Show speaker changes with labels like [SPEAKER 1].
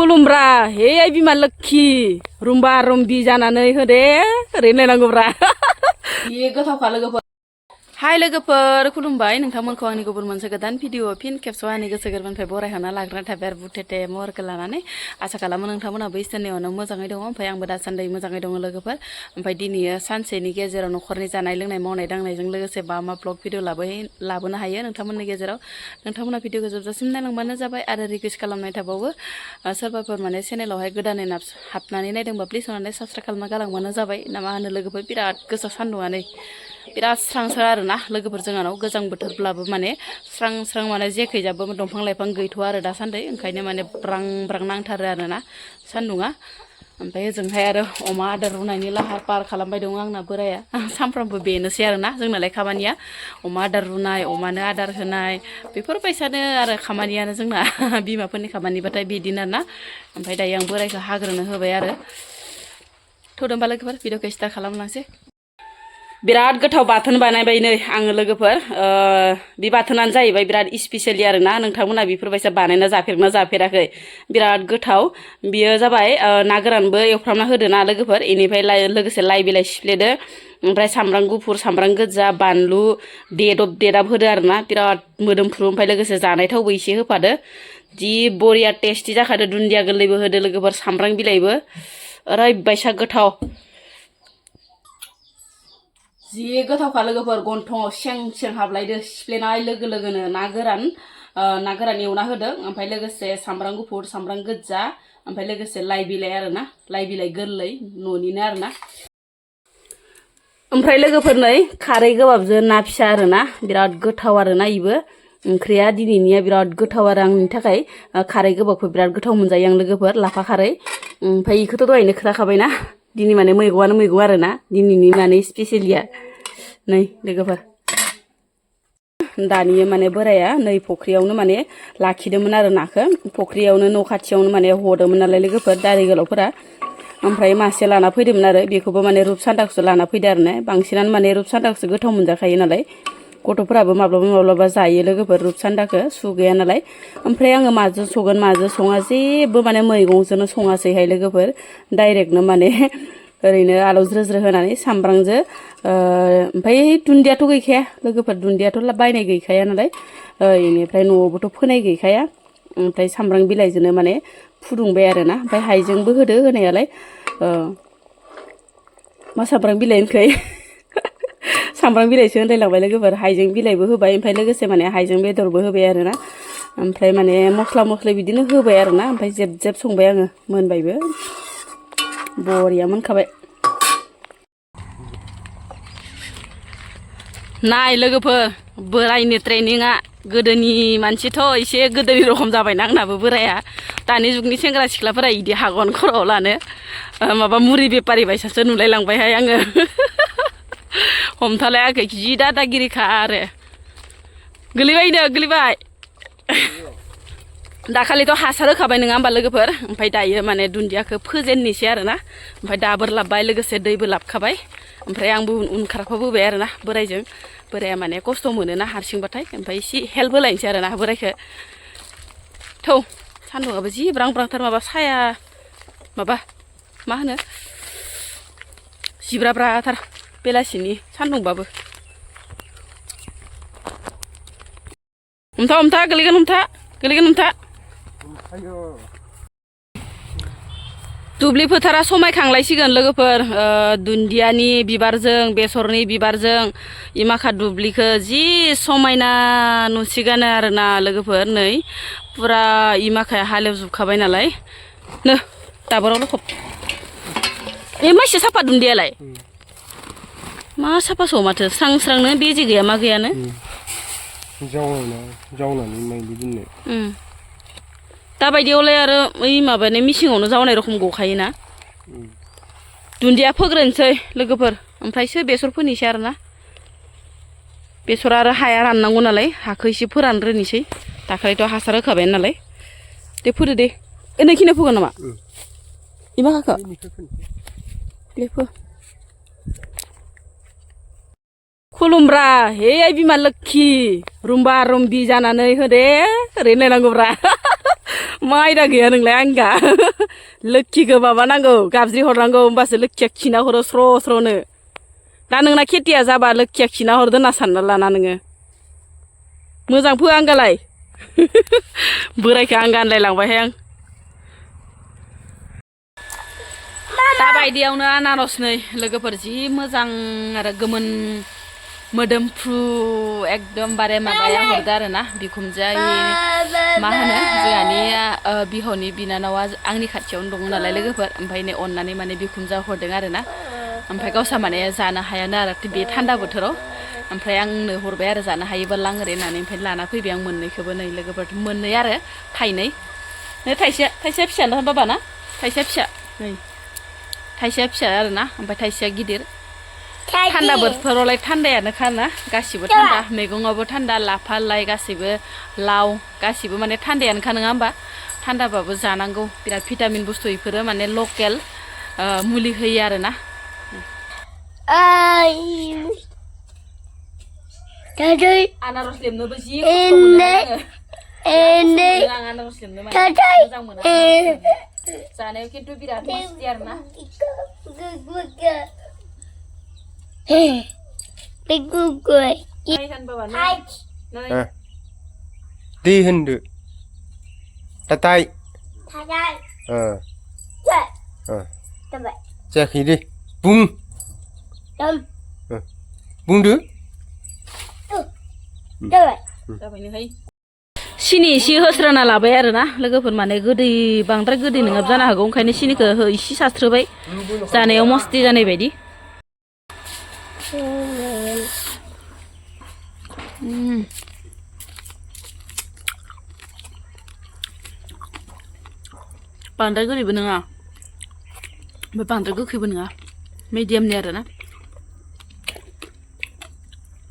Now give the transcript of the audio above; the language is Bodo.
[SPEAKER 1] खुलुमब्रा हे आइ बिमा लोक्षि रुम्बा रुम्बि जानानै होदे ओरैनो नांगौब्रा बे गोथावखा लोगोफोर हाय लोगोफोर खुलुमबाय नोंथांमोनखौ आंनि गुबुन मोनसे गोदान भिडिअ फिन खेबसेयाव आंनि गोसो गोरबोनिफ्राय बरायहरना लाग्रोनाय थाबाय आरो बुथेथे महरखौ लानानै आसा खालामो नोंथांमोनाबो इसोरनि अनाव मोजाङै दङ ओमफ्राय आंबो दासान्दि मोजाङै दङ लोगोफोर ओमफ्राय दिनै सानसेनि गेजेराव न'खरनि जानाय लोंनाय मावनाय दांनायजों लोगोसे मा ब्लग भिडिअ लाबोनो हायो नोंथांमोननि गेजेराव नोंथांमोना भिडिअखौ जोबजासिम नायलांबानो जाबाय आरो रिकुवेस्ट खालामनाय थाबावो सोरबाफोर माने चेनेलावहाय गोदानै हाबनानै नायदोंबा प्लिज अननानै साबस्क्राइब खालामना गालांबानो जाबाय ना मा होनो लोगोफोर बिराद गोसा सान्दुंआनो बिराद स्रांसो आरोना लोगोफोर जोंहानाव गोजां बोथोरब्लाबो माने स्रां स्रां माने जेखैजाबो दंफां लाइफां गैथ'आ आरो दासान्दि ओंखायनो माने ब्रां ब्रां नांथारो आरोना सान्दुङा ओमफ्राय ओजोंहाय आरो अमा आदार रुनायनि लाहार फाहार खालामबाय दङ आंना बोराया सानफ्रामबो बेनोसै आरोना जोंनालाय खामानिया अमा आदार रुनाय अमानो आदार होनाय बेफोरबायसानो आरो खामानियानो जोंना बिमाफोरनि खामानिबाथाय बिदिनो आरोना ओमफ्राय दायो आं बोरायखौ हाग्रोनो होबाय आरो थौदोंबा लोगोफोर भिडिअखौ स्टार्ट खालामलांसै बिराद गोथाव बाथोन बानायबाय नै आङो लोगोफोर बे बाथोनानो जाहैबाय बिराद स्पेसियेलि आरोना नोंथांमोना बेफोरबायसा बानायना जाफेराखै बिराद गोथाव बियो जाबाय ना गोरानबो एवफ्रामना होदो ना लोगोफोर इनिफ्राय लोगोसे लाइ बिलाइ सिफ्लेदो ओमफ्राय सामब्राम गुफुर सामब्राम गोजा बानलु देदाब होदो आरोना बिराद मोदोमफ्रु ओमफ्राय लोगोसे जानाय थावबो एसे होफादो जि बरिया टेस्टि जाखादो दुन्दिया गोरलैबो होदो लोगोफोर सामब्राम बिलाइबो ओरैबायसा गोथाव जि गोथावखा लोगोफोर गन्थङाव सें सें हाबलायदो सिफ्लेनाय लोगो लोगोनो ना गोरान एवना होदों ओमफ्राय लोगोसे सामब्राम गुफुर सामब्राम गोजा ओमफ्राय लोगोसे लाइ बिलाइ आरोना लाइ बिलाइ गोरलै न'निनो आरोना ओमफ्राय लोगोफोर नै खारै गोबाबजों ना फिसा आरोना बिराद गोथाव आरोना इबो ओंख्रिया दिनैनिया बिराद गोथाव आरो आंनि थाखाय खारै गोबाबखौ बिराद गोथाव मोनजायो आं लोगोफोर लाफा खारै ओमफ्राय इखौथ' दहायनो खोथाखाबायना दिनै माने मैगं आरोना दिनैनि माने स्पेसियेलिया नै लोगोफोर दानि माने बोराया नै फख्रियावनो माने लाखिदोंमोन आरो नाखौ फख्रियावनो न' खाथियावनो माने हदोंमोन नालाय लोगोफोर दारि गोलावफोरा ओमफ्राय मासे लाना फैदोंमोन आरो बेखौबो माने रुपसान्दाखौसो लाना फैदो आरो ना बांसिनानो माने रुपसान्दाखौसो गोथाव मोनजाखायो नालाय गथ'फोराबो माब्लाबा जायो लोगोफोर रुपसान्दाखौ सु गैया नालाय ओमफ्राय आङो माजों संगोन माजों सङा जेबो माने मैगंजोंनो सङासैहाय लोगोफोर डाइरेक्टनो माने ओरैनो आलौ ज्रो ज्रो होनानै सामब्रामजों ओमफ्राय दुन्दियाथ' गैखाया लोगोफोर दुन्दियाथ' बायनाय गैखाया नालाय बेनिफ्राय न'आवबोथ' फोनाय गैखाया ओमफ्राय सामब्राम बिलाइजोंनो माने फुदुंबाय आरोना ओमफ्राय हाइजेंबो होदो होनायालाय मा सामब्राम बिलाइनिखै सामब्राम बिलाइसो होनलायलांबाय लोगोफोर हाइजें बिलाइबो होबाय ओमफ्राय लोगोसे माने हाइजें बेदरबो होबाय आरोना ओमफ्राय माने मस्ला बिदिनो होबाय आरोना ओमफ्राय जेब संबाय आङो मोनबायबो बरिया मोनखाबाय नाय लोगोफोर बोरायनि ट्रेनिंआ गोदोनि मानसिथ' एसे गोदोनि रखम जाबायना आंनाबो बोराया दानि जुगनि सेंग्रा सिख्लाफोरा इदि हागन खर'आव लानो माबा मुरि बेपारि बायसासो नुलायलांबायहाय आङो हमथालायाखै जि दादागिरिखा आरो गोलैबाय दाखालिथ' हासार होखाबाय नङा होमबा लोगोफोर ओमफ्राय दायो माने दुन्दियाखौ फोजेननोसै आरोना ओमफ्राय दाबोर लाबबाय लोगोसे दैबो लाबखाबाय ओमफ्राय आंबो उन खारफाबोबाय आरोना बोराया माने खस्थ' मोनोना हारसिंबाथाय ओमफ्राय एसे हेल्प होलायनोसै आरोना बोरायखौ थौ सान्दुंआबो जि ब्रां ब्रांथार माबा साया माबा मा होनो जिब्राब्राथार बेलासिनि सान्दुंबाबो हमथा गोलैगोन दुब्लि फोथारा समायखांलायसिगोन लोगोफोर दुन्दियानि बिबारजों बेसरनि बिबारजों इमाखा दुब्लिखौ जि समायना नुसिगानो आरोना लोगोफोर नै पुरा इमाखाया हालेवजोबखाबाय नालाय नो दाबोराव लखब बे माइसे साफा दुन्दियालाय मा साफासो माथो स्रांनो बेजे गैया मा गैयानो
[SPEAKER 2] जावनानै माइलि दोननो
[SPEAKER 1] दाबायदियावलाय आरो ओइ माबानि मिसिङावनो जावनाय रखम गखायोना दुन्दिया फोग्रोनोसै लोगोफोर ओमफ्रायसो बेसर फोनोसै आरोना बेसर आरो हाया राननांगौ नालाय हाखौ एसे फोरानग्रोनोसै दाखालिथ' हासार होखाबाय नालाय दे फोदो दे नैखिनियाव फोगोन नामा इमा हाखौ दे फो खुलुमब्रा हे आइ बिमा लोक्षि रुम्बा रुम्बि जानानै होदे ओरैनो नांगौब्रा मा आयदा गैया नोंलाय आंगा लोक्षिखौ माबानांगौ गाबज्रि हरनांगौ होमबासो लोक्षिया खिना हरो स्र' स्र'नो दा नोंना खेथिया जाबा लोक्षिया खिना हरदो होनना सानना लाना नोङो मोजां फो आंगालाय बोरायखौ आंगा आनलायलांबायहाय आं दा बायदियावनो आनारस नै लोगोफोर जि मोजां आरो गोमोन मोदोमफ्रु एकदमबारे माबाया हरदो आरो ना बिखुमजोआ मा होनो जोंहानि बिहावनि बिनानावा आंनि खाथियावनो दङ नालाय लोगोफोर ओमफ्राय नै अननानै माने बिखुमजोआ हरदों आरो ना ओमफ्राय गावसा माने जानो हायानो आरो बे थान्दा बोथोराव ओमफ्राय आंनो हरबाय आरो जानो हायोबा लां ओरै होननानै ओमफ्राय लाना फैबाय आं मोननैखौबो नै लोगोफोर मोननै आरो थाइनै नै थाइसेया फिसा ना बाबा ना थाइसेया फिसा नै थाइसेया फिसा आरो ना ओमफ्राय थाइसेया गिदिर थान्दा बोथोरावलाय थान्दायानोखा ना गासिबो थान्दा मैगङावबो थान्दा लाफा लाइ गासिबो लाव गासिबो माने थान्दायानोखा नङा होमबा थान्दाबाबो जानांगौ बिराद भिटामिन बुस्थु बेफोरो माने लकेल मुलि होयो आरो ना आनारस लेमनोबो जि खस्थ' मोनो आं आनारस लेमनो मोजां मोना जानायाव खिन्थु बिराद मस्ति आरो ना
[SPEAKER 2] दी होनदो थाथाय जायाखै दे बुं बुंदो
[SPEAKER 1] सिनि एसे होस्राना लाबाय आरो ना लोगोफोर माने गोदै बांद्राय गोदै नङाबो जानो हागौ ओंखायनो सिनिखौ इसे सास्रोबाय जानायाव मस्ति जानाय बायदि बांद्राय गोदैबो नङा ओमफ्राय बांद्राय गोखैबो नङा मिडियामनि आरो ना